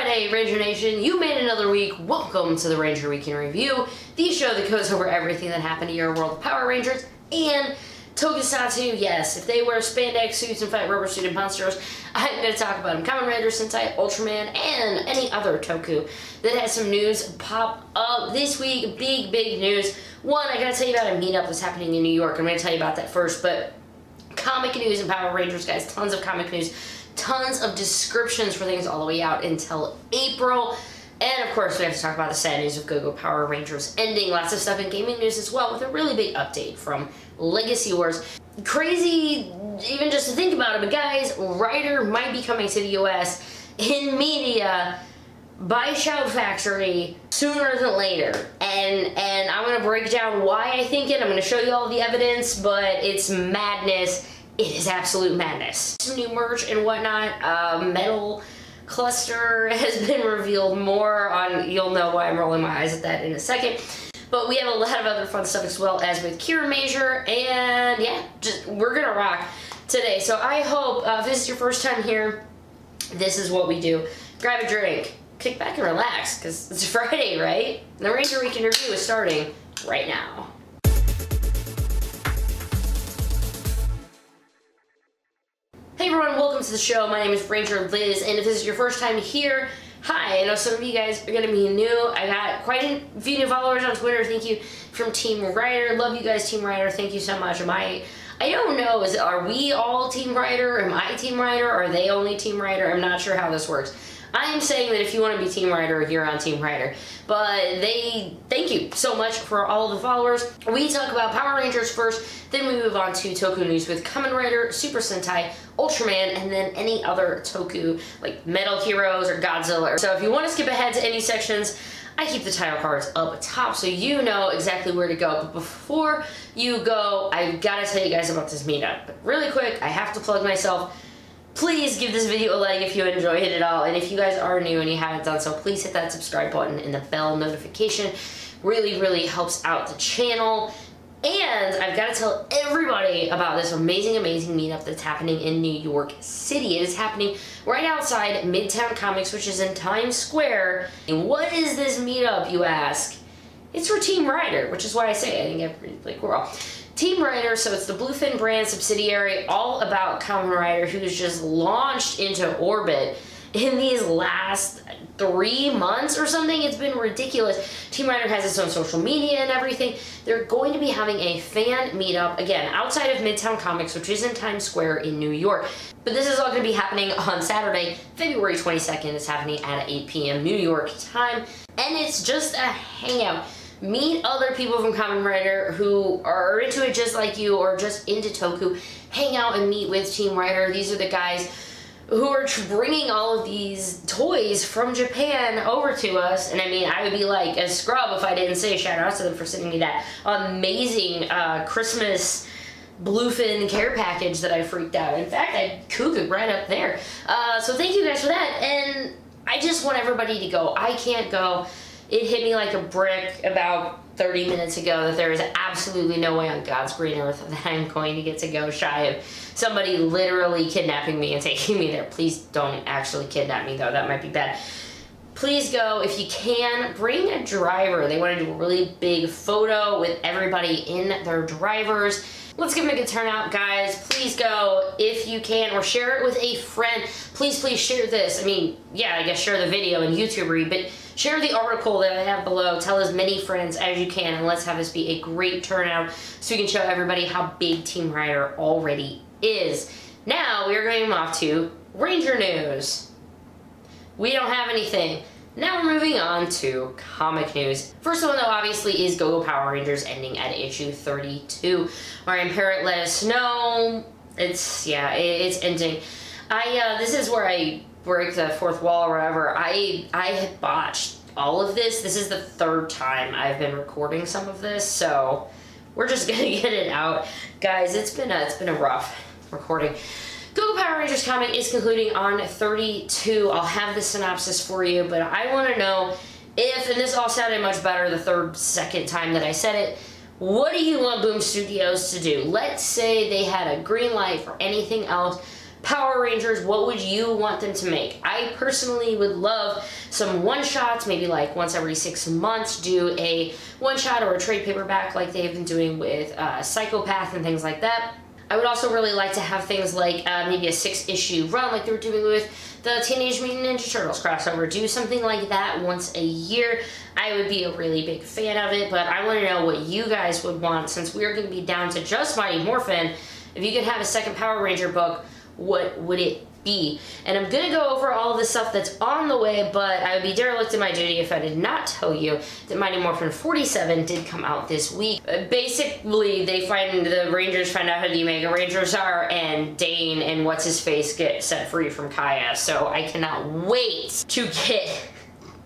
Friday, Ranger Nation. You made another week. Welcome to the Ranger Week in Review, the show that goes over everything that happened to your world of Power Rangers and Tokusatsu. Yes, if they wear spandex suits and fight rubber-suited monsters, I'm going to talk about them. Kamen Rider, Sentai, Ultraman, and any other Toku that has some news pop up this week. Big news. One, I got to tell you about a meetup that's happening in New York. I'm going to tell you about that first, but comic news and Power Rangers, guys. Tons of comic news. Tons of descriptions for things all the way out until April. And of course, we have to talk about the sad news of Go-Go Power Rangers ending. Lots of stuff in gaming news as well, with a really big update from Legacy Wars. Crazy even just to think about it, but guys, Rwir might be coming to the US in media by Shout Factory sooner than later. And I'm going to break down why I think it. I'm going to show you all the evidence, but it's madness. It is absolute madness. Some new merch and whatnot. Metal Cluster has been revealed. More on, you'll know why I'm rolling my eyes at that in a second. But we have a lot of other fun stuff as well as with Timeranger, and yeah, we're gonna rock today. So I hope, if this is your first time here, this is what we do. Grab a drink, kick back and relax, because it's Friday, right? The Ranger Week in Review is starting right now. Hey everyone, welcome to the show. My name is Ranger Liz, and if this is your first time here, hi. I know some of you guys are gonna be new. I got quite a few new followers on Twitter. Thank you from Team Rider. Love you guys, Team Rider. Thank you so much. I don't know, are we all Team Rider? Am I Team Rider? Are they only Team Rider? I'm not sure how this works. I am saying that if you want to be Team Rider, you're on Team Rider. But thank you so much for all the followers. We talk about Power Rangers first, then we move on to Toku news with Kamen Rider, Super Sentai, Ultraman, and then any other Toku, like Metal Heroes or Godzilla. So if you want to skip ahead to any sections, I keep the title cards up top so you know exactly where to go. But before you go, I've got to tell you guys about this meetup. But really quick, I have to plug myself. Please give this video a like if you enjoyed it at all, and if you guys are new and you haven't done so, please hit that subscribe button and the bell notification. Really helps out the channel. And I've got to tell everybody about this amazing meetup that's happening in New York City. It is happening right outside Midtown Comics, which is in Times Square. And what is this meetup, you ask? It's for Team Rider, which is why I say I think we're all Team Rider. So it's the Bluefin brand subsidiary, all about Kamen Rider, who's just launched into orbit in these last 3 months or something. It's been ridiculous. Team Rider has its own social media and everything. They're going to be having a fan meetup, again, outside of Midtown Comics, which is in Times Square in New York. But this is all going to be happening on Saturday, February 22nd. It's happening at 8 p.m. New York time. And it's just a hangout. Meet other people from Kamen Rider who are into it just like you, or just into Toku. Hang out and meet with Team Rider. These are the guys who are bringing all of these toys from Japan over to us. And I mean, I would be like a scrub if I didn't say shout out to them for sending me that amazing Christmas Bluefin care package that I freaked out. In fact, I cooked right up there. So thank you guys for that. And I just want everybody to go. I can't go. It hit me like a brick about 30 minutes ago that there is absolutely no way on God's green earth that I'm going to get to go shy of somebody literally kidnapping me and taking me there. Please don't actually kidnap me though, that might be bad. Please go, if you can, bring a driver. They want to do a really big photo with everybody in their drivers. Let's give them a good turnout, guys. Please go if you can, or share it with a friend. Please share this. I mean, yeah, I guess share the video and YouTubery, but share the article that I have below. Tell as many friends as you can, and let's have this be a great turnout so we can show everybody how big Team Rider already is. Now, we are going off to Ranger news. We don't have anything. Now we're moving on to comic news. First one though, obviously, is Go-Go Power Rangers ending at issue 32. Marion Parrott let us know it's ending. This is where I break the fourth wall or whatever. I had botched all of this. This is the third time I've been recording some of this, so we're just gonna get it out. Guys, it's been a rough recording. Go-Go Power Rangers comic is concluding on 32. I'll have the synopsis for you, but I want to know if, and this all sounded much better the second time that I said it, what do you want Boom Studios to do? Let's say they had a green light for anything else Power Rangers, what would you want them to make? I personally would love some one-shots, maybe like once every 6 months, do a one-shot or a trade paperback like they've been doing with Psychopath and things like that. I would also really like to have things like maybe a 6-issue run like they were doing with the Teenage Mutant Ninja Turtles crossover. Do something like that once a year. I would be a really big fan of it, but I want to know what you guys would want, since we're going to be down to just Mighty Morphin. If you could have a second Power Ranger book, what would it be? And I'm going to go over all of the stuff that's on the way, but I would be derelict in my duty if I did not tell you that Mighty Morphin 47 did come out this week. Basically, the Rangers find out who the Omega Rangers are, and Dane and what's-his-face get set free from Kaixa, so I cannot wait to get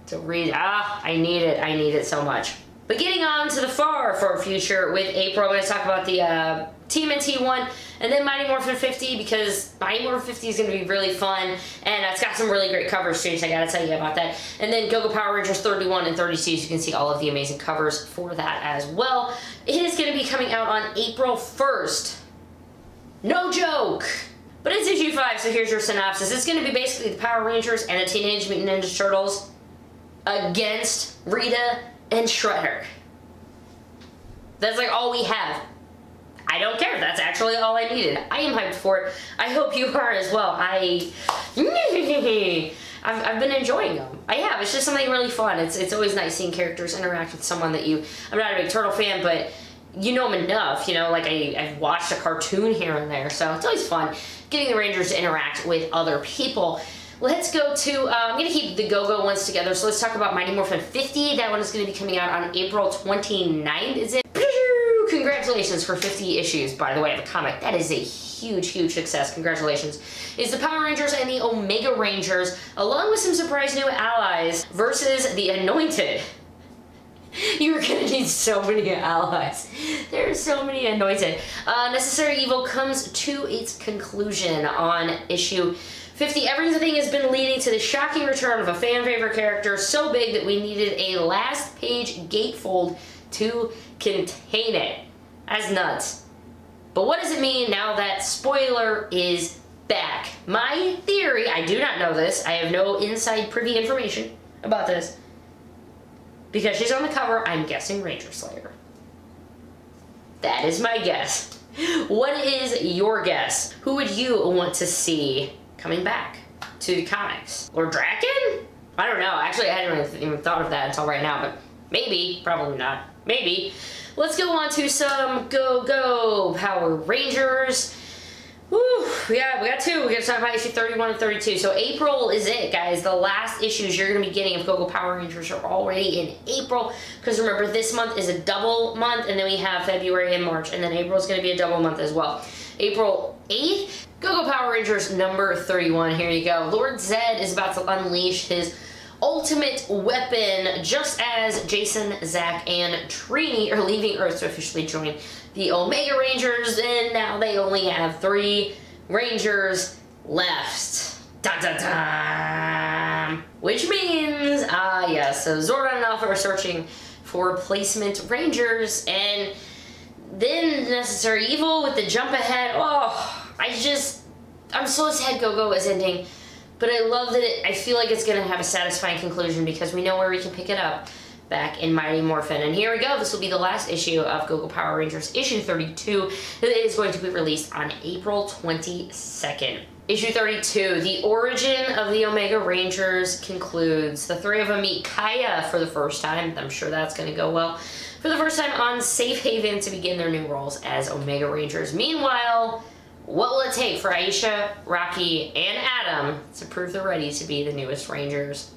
to read. I need it so much. But getting on to the far future with April, I'm going to talk about the TMNT one, and then Mighty Morphin 50, because Mighty Morphin 50 is going to be really fun, and it's got some really great covers too, so I gotta tell you about that. And then Go-Go Power Rangers 31 and 32, so you can see all of the amazing covers for that as well. It is going to be coming out on April 1st. No joke! But it's issue 5, so here's your synopsis. It's going to be basically the Power Rangers and the Teenage Mutant Ninja Turtles against Rita and Shredder. That's like all we have. I don't care. That's actually all I needed. I am hyped for it. I hope you are as well. I've been enjoying them. I have. It's just something really fun. It's always nice seeing characters interact with someone that you... I'm not a big Turtle fan, but you know them enough. You know, like I've watched a cartoon here and there, so it's always fun getting the Rangers to interact with other people. Let's go to, I'm going to keep the Go-Go ones together, so let's talk about Mighty Morphin 50. That one is going to be coming out on April 29th, is it? Congratulations for 50 issues, by the way, of a comic. That is a huge, huge success. Congratulations. It's the Power Rangers and the Omega Rangers, along with some surprise new allies, versus the Anointed. You're gonna need so many allies. There's so many Anointed. Necessary Evil comes to its conclusion on issue 50. Everything has been leading to the shocking return of a fan favorite character so big that we needed a last page gatefold to contain it. That's nuts. But what does it mean now that Spoiler is back? My theory, I do not know this, I have no inside privy information about this. Because she's on the cover, I'm guessing Ranger Slayer. That is my guess. What is your guess? Who would you want to see coming back to the comics? Lord Draken? I don't know. Actually, I hadn't even thought of that until right now, but maybe. Probably not. Maybe. Let's go on to some Go-Go Power Rangers. Woo! Yeah, we got two. We're going to talk about issue 31 and 32. So April is it, guys. The last issues you're going to be getting of Go-Go Power Rangers are already in April. Because remember, this month is a double month, and then we have February and March, and then April is going to be a double month as well. April 8th, Go-Go Power Rangers number 31. Here you go. Lord Zed is about to unleash his ultimate weapon, just as Jason, Zack, and Trini are leaving Earth to officially join the Omega Rangers, and now they only have 3 Rangers left. Dun dun dun! Which means, yes, so Zordon and Alpha are searching for replacement Rangers, and then Necessary Evil with the jump ahead. Oh, I'm so sad Go-Go is ending. But I love that I feel like it's going to have a satisfying conclusion because we know where we can pick it up back in Mighty Morphin. And here we go. This will be the last issue of Go-Go Power Rangers, issue 32. It is going to be released on April 22nd. Issue 32, the origin of the Omega Rangers concludes. The 3 of them meet Kaixa for the first time. I'm sure that's going to go well. For the first time on Safe Haven to begin their new roles as Omega Rangers. Meanwhile, what will it take for Aisha, Rocky, and Adam to prove they're ready to be the newest Rangers?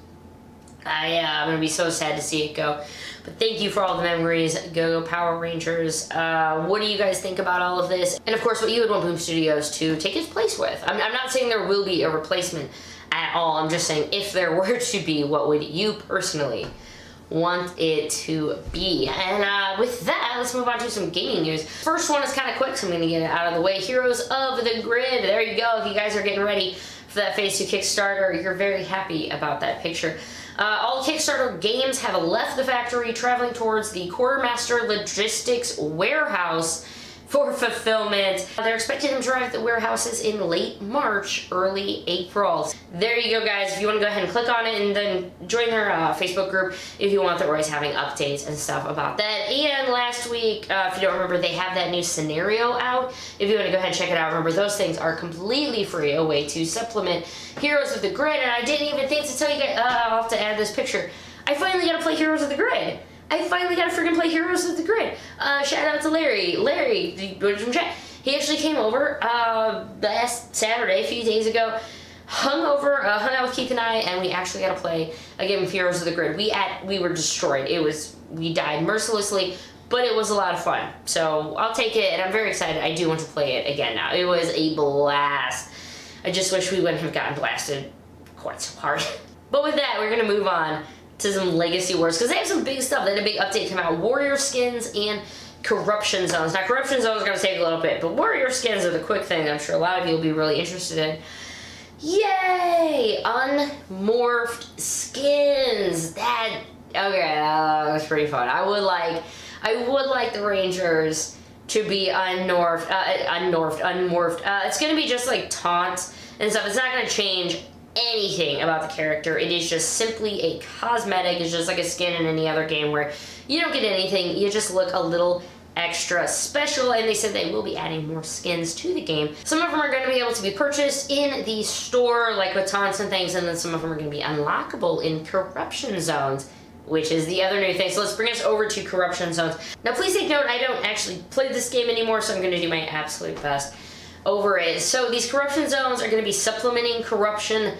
I'm going to be so sad to see it go. But thank you for all the memories, Go-Go Power Rangers. What do you guys think about all of this? And of course, what you would want Boom Studios to take its place with. I'm not saying there will be a replacement at all. I'm just saying if there were to be, what would you personally want it to be? And with that, let's move on to some gaming news. First one is kind of quick, so I'm going to get it out of the way. Heroes of the Grid. There you go. If you guys are getting ready for that Phase 2 Kickstarter, you're very happy about that picture. All Kickstarter games have left the factory, traveling towards the Quartermaster Logistics Warehouse for fulfillment. They're expecting them to arrive at the warehouses in late March, early April. There you go, guys. If you want to go ahead and click on it and then join their Facebook group if you want, they're always having updates and stuff about that. And last week, if you don't remember, they have that new scenario out. If you want to go ahead and check it out, remember those things are completely free, a way to supplement Heroes of the Grid. And I didn't even think to tell you guys, I'll have to add this picture. I finally got to play Heroes of the Grid. I finally got to freaking play Heroes of the Grid. Shout out to Larry. Larry, from chat. He actually came over last Saturday, a few days ago, hung out with Keith and I, and we actually got to play a game of Heroes of the Grid. We were destroyed. We died mercilessly, but it was a lot of fun. So I'll take it, and I'm very excited. I do want to play it again now. It was a blast. I just wish we wouldn't have gotten blasted quite so hard. But with that, we're going to move on to some Legacy Wars, because they have some big stuff. They had a big update come out. Warrior skins and Corruption Zones. Now, Corruption Zones is going to take a little bit, but Warrior skins are the quick thing I'm sure a lot of you will be really interested in. Yay! Unmorphed skins. Okay, that was pretty fun. I would like the Rangers to be unmorphed. It's going to be just like taunts and stuff. It's not going to change anything about the character. It is just simply a cosmetic. It's just like a skin in any other game where you don't get anything. You just look a little extra special, and they said they will be adding more skins to the game. Some of them are going to be able to be purchased in the store, like with taunts and things, and then some of them are going to be unlockable in Corruption Zones, which is the other new thing. So let's bring us over to Corruption Zones. Now, please take note, I don't actually play this game anymore, so I'm going to do my absolute best over it. So these Corruption Zones are going to be supplementing corruption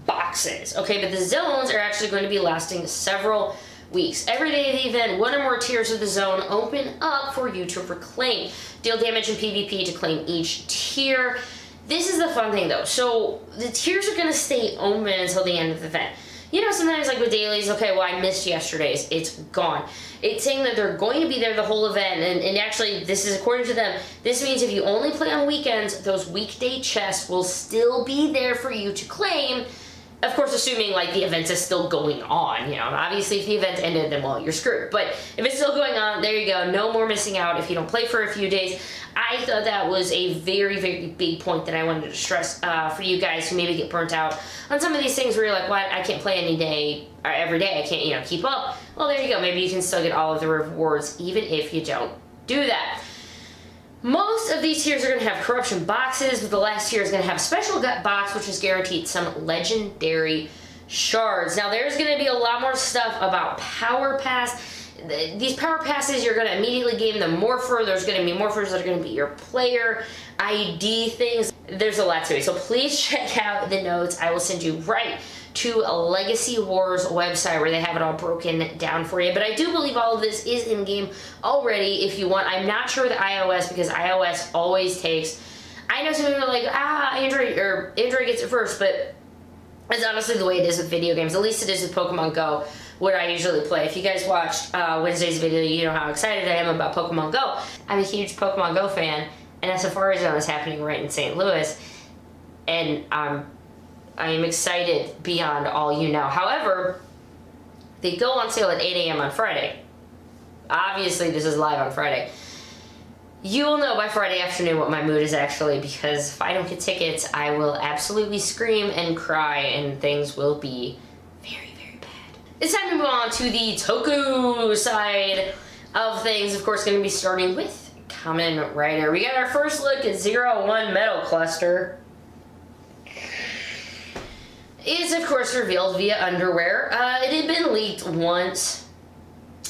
boxes, okay? But the zones are actually going to be lasting several weeks. Every day of the event, one or more tiers of the zone open up for you to reclaim. Deal damage in PvP to claim each tier. This is the fun thing, though. So the tiers are going to stay open until the end of the event. You know, sometimes like with dailies, okay, well, I missed yesterday's, it's gone. It's saying that they're going to be there the whole event, and actually, this is according to them, this means if you only play on weekends, those weekday chests will still be there for you to claim. Of course, assuming like the event is still going on, you know. Obviously, if the event ended, then well, you're screwed. But if it's still going on, there you go. No more missing out if you don't play for a few days. I thought that was a very, very big point that I wanted to stress for you guys who maybe get burnt out on some of these things where you're like, what? I can't play any day or every day. I can't, you know, keep up. Well, there you go. Maybe you can still get all of the rewards even if you don't do that. Most of these tiers are going to have corruption boxes, but the last tier is going to have a special gut box, which is guaranteed some legendary shards. Now, there's going to be a lot more stuff about Power Pass. These Power Passes, you're going to immediately gain the Morpher. There's going to be Morphers that are going to be your player ID things. There's a lot to it, so please check out the notes. I will send you right to a Legacy Wars website where they have it all broken down for you. But I do believe all of this is in-game already if you want. I'm not sure the iOS, because iOS always takes... I know some people are like, Android gets it first, but it's honestly the way it is with video games. At least it is with Pokemon Go, what I usually play. If you guys watched Wednesday's video, you know how excited I am about Pokemon Go. I'm a huge Pokemon Go fan, and a Safari Zone is happening right in St. Louis, and I am excited beyond all you know. However, they go on sale at 8 a.m. on Friday. Obviously, this is live on Friday. You will know by Friday afternoon what my mood is actually, because if I don't get tickets, I will absolutely scream and cry, and things will be very, very bad. It's time to move on to the Toku side of things. Of course, going to be starting with Kamen Rider. We got our first look at 01 Metal Cluster. It's, of course, revealed via underwear. It had been leaked once.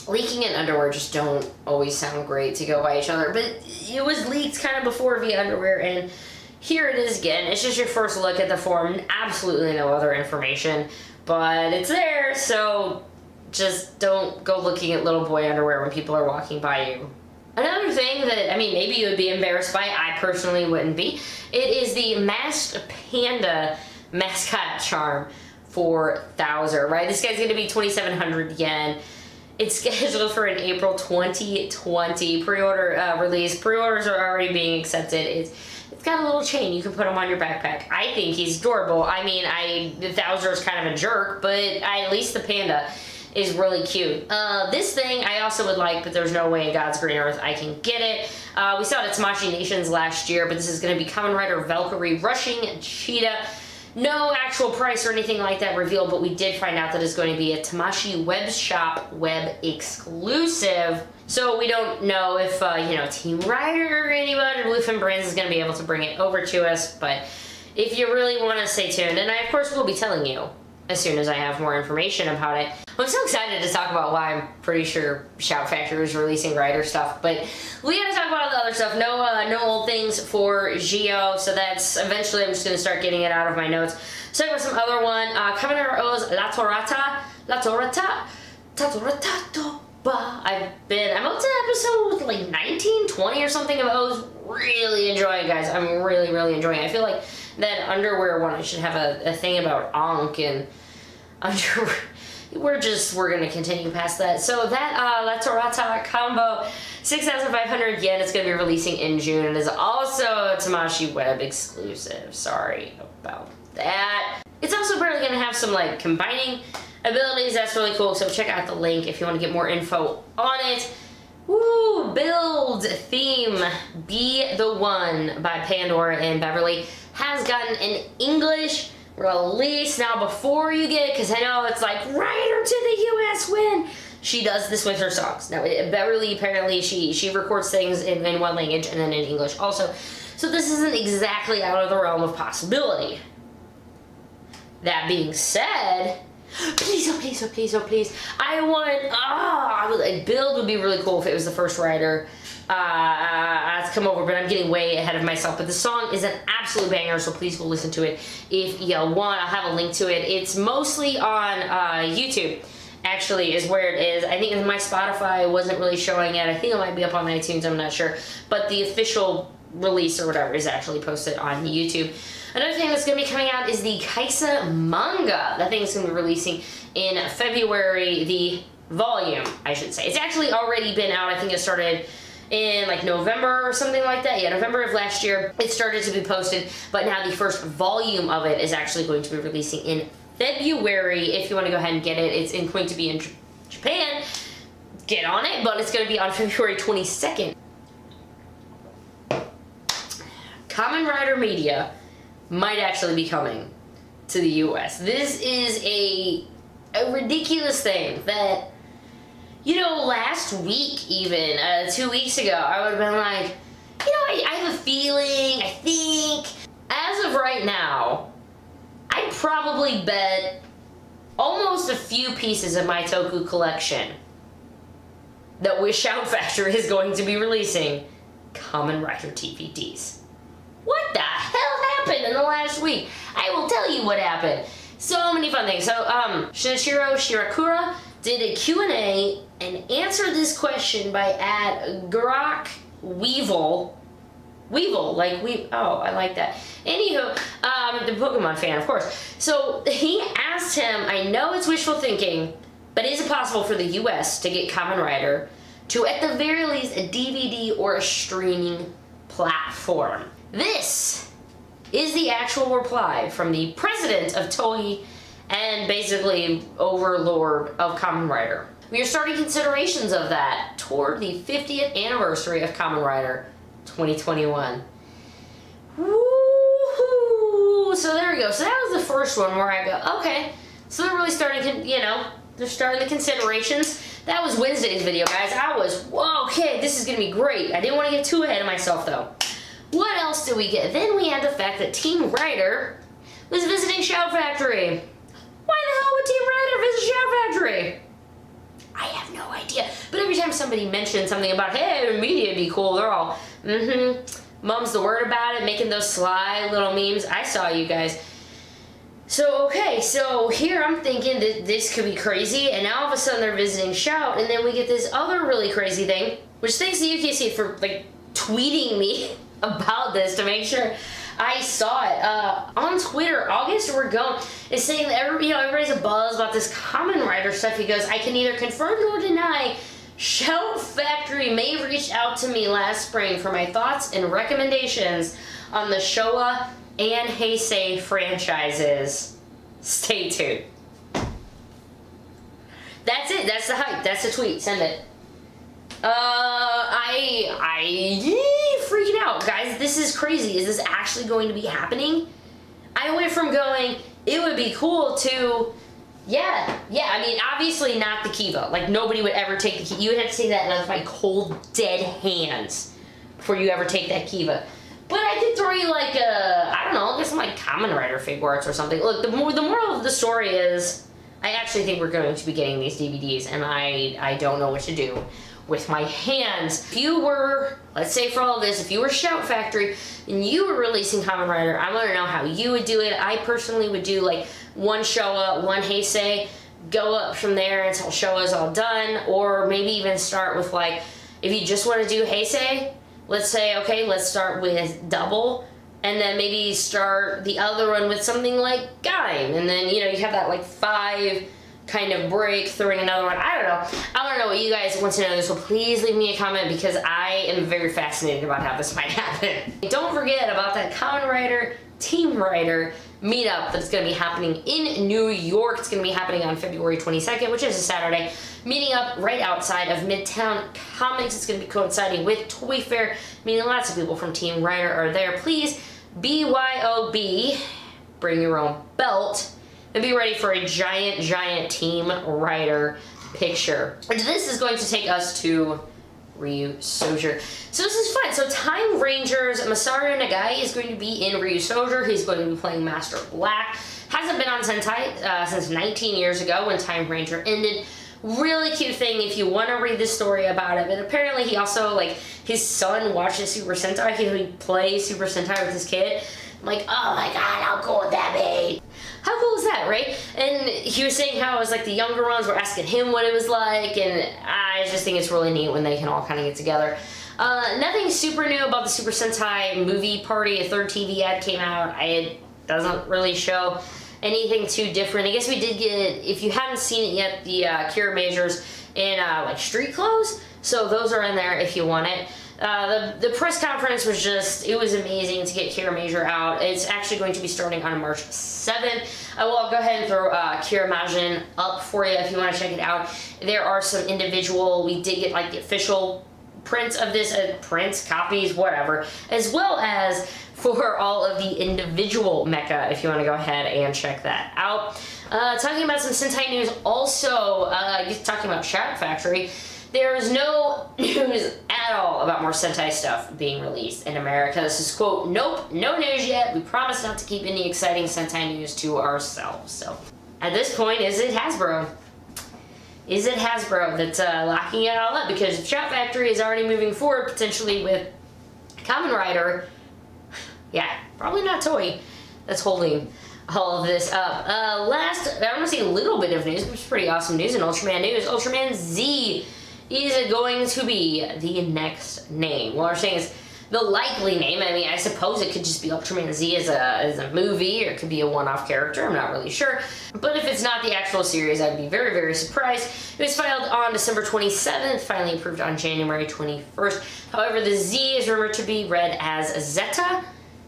Leaking and underwear just don't always sound great to go by each other, but it was leaked kind of before via underwear, and here it is again. It's just your first look at the form, absolutely no other information, but it's there, so just don't go looking at little boy underwear when people are walking by you. Another thing that, I mean, maybe you would be embarrassed by, I personally wouldn't be, it is the masked Panda mascot charm for Thouser, right? This guy's going to be 2,700 yen. It's scheduled for an April 2020 pre-order release. Pre-orders are already being accepted. It's got a little chain. You can put him on your backpack. I think he's adorable. I mean, the Thouser is kind of a jerk, but at least the panda is really cute. This thing I also would like, but there's no way in God's green earth I can get it. We saw it at Tamashii Nations last year, but this is going to be Kamen Rider Valkyrie rushing Cheetah. No actual price or anything like that revealed, but we did find out that it's going to be a Tamashii web shop web exclusive. So we don't know if, you know, Team Rider or anybody, Bluefin Brands is going to be able to bring it over to us, but if you really want to stay tuned, and I of course will be telling you as soon as I have more information about it. I'm so excited to talk about why I'm pretty sure Shout Factory is releasing Rider stuff, but we gotta talk about all the other stuff. No old things for Geo, so that's eventually I'm just gonna start getting it out of my notes. So talk about some other one. Kamen Rider O's Latoratah. I'm up to episode like 19, 20 or something of O's. Really enjoying it, guys. I'm really enjoying it. I feel like that underwear one, I should have a thing about Ankh and underwear. We're gonna continue past that. So that Latoratah combo, 6,500 yen. It's gonna be releasing in June. It is also a Tamashii web exclusive. Sorry about that. It's also apparently gonna have some like combining abilities. That's really cool. So check out the link if you want to get more info on it. Woo! Build theme Be the One by Pandora and Beverly has gotten an English release. Now before you get it, because I know it's like Rider to the US win, she does this with her songs. Now Beverly apparently she records things in one language and then in English also. So this isn't exactly out of the realm of possibility. That being said, please, oh please, oh please, oh please. Build would be really cool if it was the first Rider to come over, but I'm getting way ahead of myself. But the song is an absolute banger, so please go listen to it if you want. I'll have a link to it. It's mostly on YouTube, actually, is where it is. I think my Spotify wasn't really showing it. I think it might be up on iTunes, I'm not sure. But the official release or whatever is actually posted on YouTube. Another thing that's going to be coming out is the Kaixa manga. That thing's going to be releasing in February, the volume, I should say. It's actually already been out. I think it started in like November or something like that. Yeah, November of last year. It started to be posted, but now the first volume of it is actually going to be releasing in February. If you want to go ahead and get it, it's going to be in Japan. Get on it, but it's going to be on February 22nd. Kamen Rider Media might actually be coming to the US. This is a ridiculous thing that, you know, last week even, 2 weeks ago, I would have been like, you know, I have a feeling, I think, as of right now, I'd probably bet almost a few pieces of my Toku collection that Shout Factory is going to be releasing Kamen Rider DVDs. What the hell happened in the last week? I will tell you what happened. So many fun things. So, Shinichiro Shirakura did a Q&A and answered this question by @Grok Weevil. Weevil, like oh, I like that. Anywho, the Pokemon fan, of course. So he asked him, I know it's wishful thinking, but is it possible for the US to get Kamen Rider to, at the very least, a DVD or a streaming platform? This is the actual reply from the president of Toei and basically overlord of Kamen Rider. We are starting considerations of that toward the 50th anniversary of Kamen Rider 2021. Woohoo! So there we go. So that was the first one where I go, okay, so they're really starting, you know, they're starting the considerations. That was Wednesday's video, guys. I was, whoa, okay, this is gonna be great. I didn't want to get too ahead of myself, though. What else did we get? Then we had the fact that Team Rider was visiting Shout Factory. Why the hell would Team Rider visit Shout Factory? I have no idea. But every time somebody mentions something about, hey, media would be cool, they're all, mum's the word about it, making those sly little memes. I saw you guys. So, okay, so here I'm thinking that this could be crazy, and now all of a sudden they're visiting Shout, and then we get this other really crazy thing, which thanks to UKC for, like, tweeting me about this to make sure I saw it. On Twitter, August We're Going is saying that everybody's a buzz about this Kamen Rider stuff. He goes, I can neither confirm nor deny Shout Factory may have reached out to me last spring for my thoughts and recommendations on the Showa and Heisei franchises. Stay tuned. That's it. That's the hype. That's the tweet. Send it. freaking out. Guys, this is crazy. Is this actually going to be happening? I went from going, it would be cool to, yeah, I mean, obviously not the Kiva. Like, nobody would ever take the Kiva. You would have to take that out of my cold, dead hands before you ever take that Kiva. But I could throw you like I don't know, get some like Kamen Rider Figuarts or something. Look, the moral of the story is, I actually think we're going to be getting these DVDs, and I don't know what to do with my hands. If you were, let's say for all of this, if you were Shout Factory and you were releasing Kamen Rider, I want to know how you would do it. I personally would do like one Showa, one Heisei, go up from there until Showa's all done, or maybe even start with like, if you just want to do Heisei, let's say, okay, let's start with double, and then maybe start the other one with something like Gaim, and then, you know, you have that like 5 kind of break, throwing another one. I don't know. I want to know what you guys want to know, so please leave me a comment, because I am very fascinated about how this might happen. Don't forget about that Kamen Rider Team Rider meetup that's going to be happening in New York. It's going to be happening on February 22nd, which is a Saturday. Meeting up right outside of Midtown Comics. It's going to be coinciding with Toy Fair, meaning lots of people from Team Rider are there. Please, BYOB, bring your own belt, and be ready for a giant Team Rider picture. And this is going to take us to Ryusoulger. So this is fun. So Timeranger's Masaru Nagai is going to be in Ryusoulger. He's going to be playing Master Black. Hasn't been on Sentai since 19 years ago when Timeranger ended. Really cute thing if you want to read the story about it. But apparently he also, like, his son watches Super Sentai. He plays Super Sentai with his kid. I'm like, oh my god, how cool would that be? How cool is that, right? And he was saying how it was like the younger ones were asking him what it was like, and I just think it's really neat when they can all kind of get together. Nothing super new about the Super Sentai movie party. A third TV ad came out. It doesn't really show anything too different. I guess we did get, if you haven't seen it yet, the Kiramagers in like street clothes. So those are in there if you want it. The press conference was just, it was amazing to get Kiramager out. It's actually going to be starting on March 7th. I will go ahead and throw Kiramagen up for you if you want to check it out. There are some individual, we did get like the official prints of this, prints, copies, whatever, as well as for all of the individual mecha if you want to go ahead and check that out. Talking about some Sentai news also, talking about Shout Factory, there's no news at all about more Sentai stuff being released in America. This is, quote, nope, no news yet. We promise not to keep any exciting Sentai news to ourselves. So, at this point, is it Hasbro? Is it Hasbro that's locking it all up? Because Shout Factory is already moving forward, potentially with Kamen Rider. Yeah, probably not Toei that's holding all of this up. Last, I want to say a little bit of news, which is pretty awesome news in Ultraman news. Ultraman Z is going to be the next name. What we're saying is the likely name. I mean, I suppose it could just be Ultraman Z as a movie, or it could be a one-off character. I'm not really sure. But if it's not the actual series, I'd be very, very surprised. It was filed on December 27th, finally approved on January 21st. However, the Z is rumored to be read as Zeta.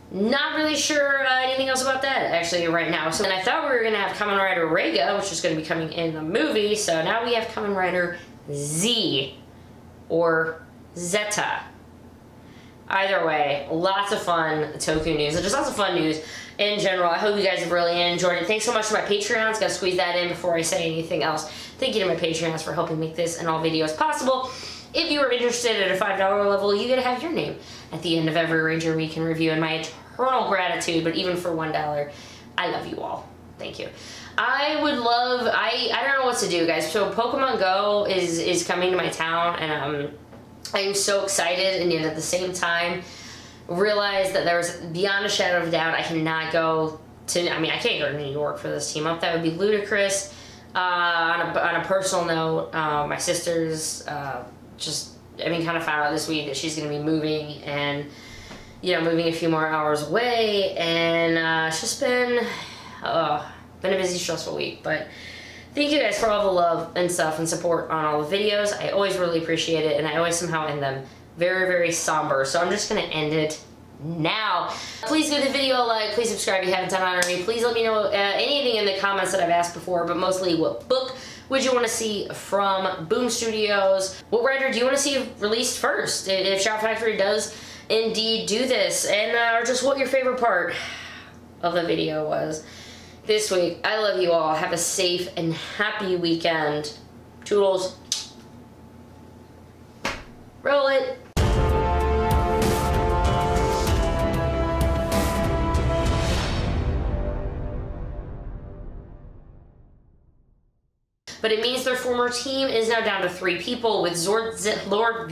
Not really sure anything else about that, actually, right now. So, and I thought we were going to have Kamen Rider Rega, which is going to be coming in the movie. So now we have Kamen Rider Z, or Zeta. Either way, lots of fun Toku news. Just lots of fun news in general. I hope you guys have really enjoyed it. Thanks so much to my Patreons. Gotta squeeze that in before I say anything else. Thank you to my Patreons for helping make this and all videos possible. If you are interested at a $5 level, you get to have your name at the end of every Ranger Week in review, and my eternal gratitude. But even for $1, I love you all. Thank you. I would love, I don't know what to do, guys. So Pokemon Go is coming to my town, and I'm so excited, and yet at the same time realize that there's, beyond a shadow of a doubt, I cannot go to, I mean, I can't go to New York for this team up. That would be ludicrous. On a personal note, my sister's kind of found out this week that she's going to be moving, and, you know, moving a few more hours away, and it's just been a busy, stressful week. But thank you guys for all the love and stuff and support on all the videos. I always really appreciate it, and I always somehow end them very, very somber. So I'm just going to end it now. Please give the video a like. Please subscribe if you haven't done already. Please let me know anything in the comments that I've asked before, but mostly what book would you want to see from Boom Studios? What writer do you want to see released first, if Shout Factory does indeed do this? And or just what your favorite part of the video was this week. I love you all. Have a safe and happy weekend. Toodles. Roll it. But it means their former team is now down to 3 people with Lord